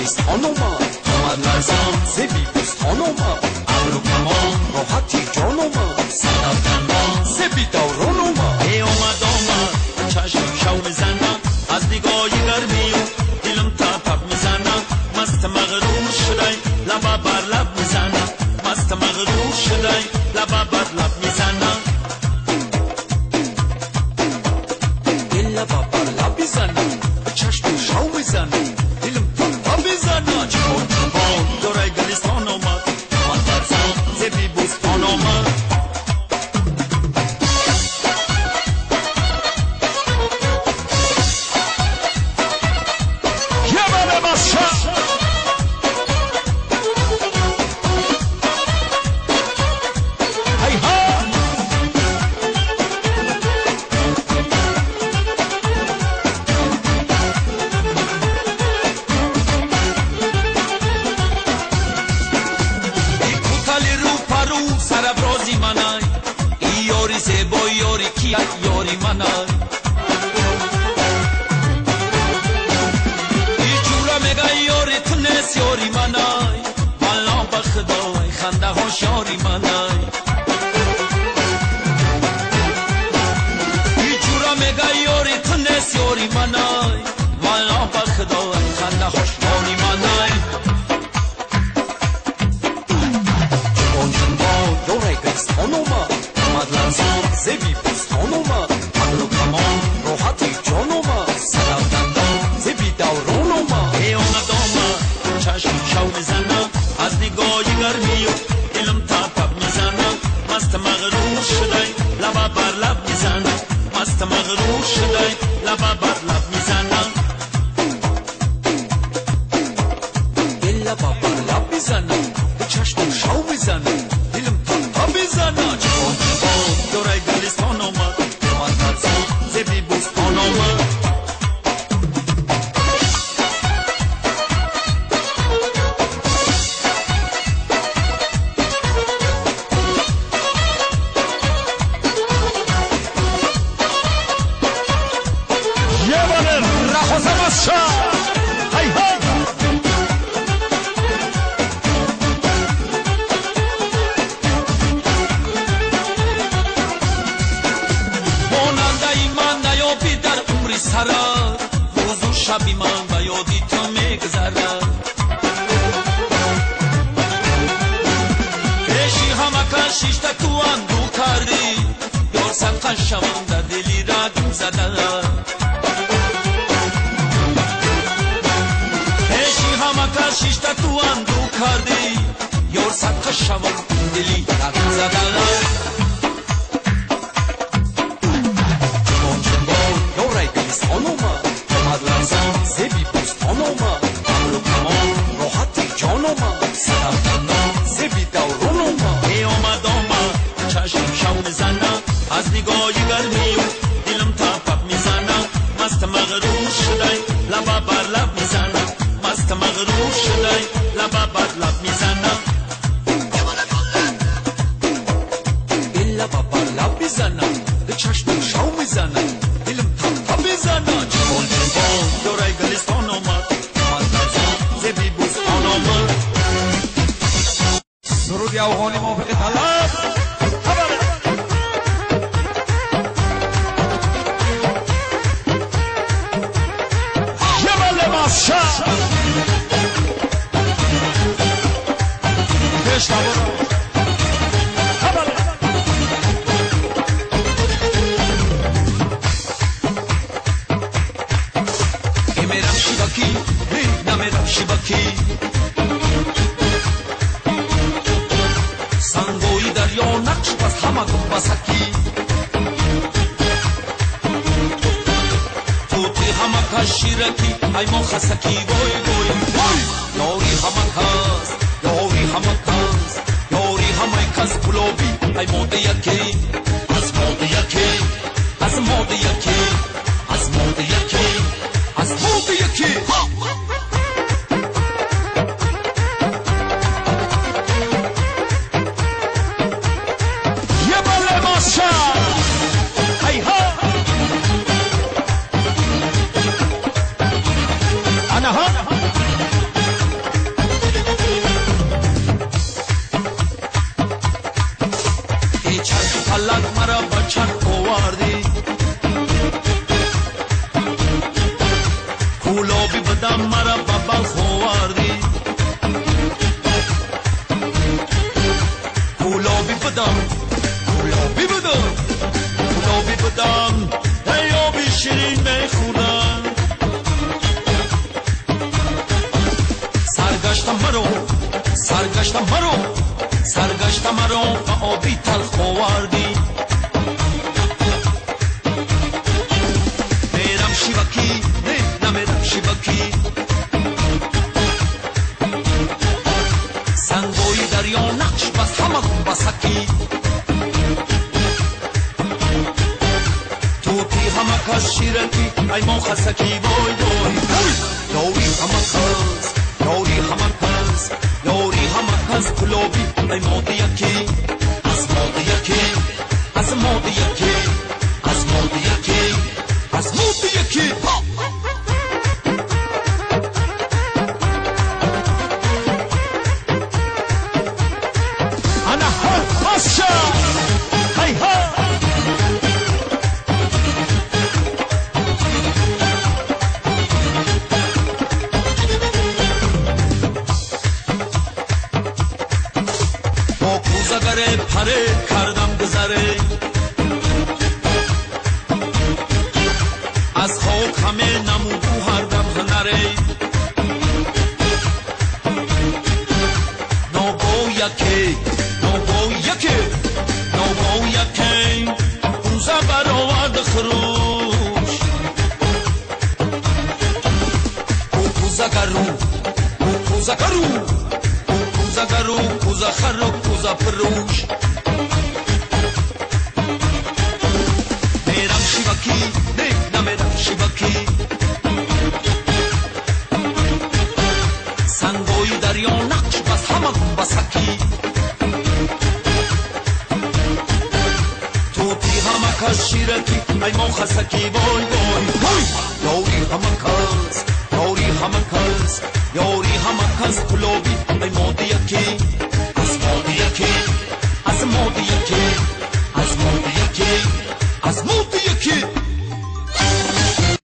گلستان اومد لرزان ز بیبستان اومد ابرو کمان راحتی جان اومد صدا دندان ز بیداران اومد اومد چشم شو میزنم از نگاه گرمی و دلم تپ میزنم مست مغرور شدی لبا بر لب میزنم مست مغرور شدی لبا بر لب میزنم دل لبا بر لب میزنم چشم شو میزنم دلم تپ میزنم چون دورای گلستان اومد لرزان ز بیبستان اومد یاری منای ای جورا میگه یاری تونست یاری منای والا بخدای خنده هاش یاری منای ای جورا میگه یاری تونست یاری منای والا بخدای خنده هاش یاری منای جوان جنبا دورای گلستان اومد لرزان ز بیبستان اومد ابرو کمان راحتی جان اومد صدا دندان ز بیداران اومد اومد چشم شو میزنم از نگاه گرمی و دلم تپ میزنم مست مغرور شدی لبا بر لب میزنم مست مغرور شدی لبا بر لب میزنم دل لبا بر لب میزنم چشم شو میزنم دلم تپ میزنم دورای گلستان اومد لرزان ز بیبستان اومد روز و شبی من و یادی تو میگذرد پیشی همه کشیش تو اندو کردی یار سنقن شوم در دلی را دم زده پیشی همه کشیش تو اندو کردی یار سنقن شوم دلی را دم زده لرزان ز بیبستان اومد ابرو کمان راحتی جان اومد صدا دندان ز بیداران اومد چشم شو میزنم از نگاه گرمی و دلم تپ میزنم مست مغرور شدی لبا بر لب میزنم مست مغرور شدی لبا بر لب میزنم دل لبا بر لب میزنم چشم شو میزنم دلم تپ میزنم دورای گلستان اومد لرزان ز بیبستان اومد سرود افغانی موافق طلب جبل ماسا پیش سنگوی دریا نقش پس همه کن بسکی توتی همه کشیرکی ای ما خسکی وای وای وای یاری همه کس یاری همه کس یاری همه کس گلابی ای موده یکی از موده یکی از موده یکی از موده یکی از موده یکی سرگشت مرو و آبی تلخ آوردی میرم شیوکی نه نمیرم شیوکی سنگوی دریا نقش بس همه بسکی توتی همه کس شیرکی ای ما خسکی وای وای یاری همه کس یاری همه کس یاری همه کس کلوبی ای مادی یکی از مادی یکی از مادی یکی از مادی یکی از مادی یکی انا هاشا هی ها کوزگره پره کردم گذره از خاک همه نمودو هردم هنره نوبو یکی نوبو یکی نوبو یکی کوزه برآورد خروش کوزگرو کوزگرو کوزگرو کوزه خرو کوزه پروش میرم شیوکی نه نمیرم شیوکی سنگوی دریا نقش بس همه بسکی توتی همه کس شیرکی ای ما خسکی وای وای وای یاری همه کس یاری همه کس یاری همه کس کلوبی ای مادی یکی از مادی یکی از مادی یکی از مادی یکی از مادی یکی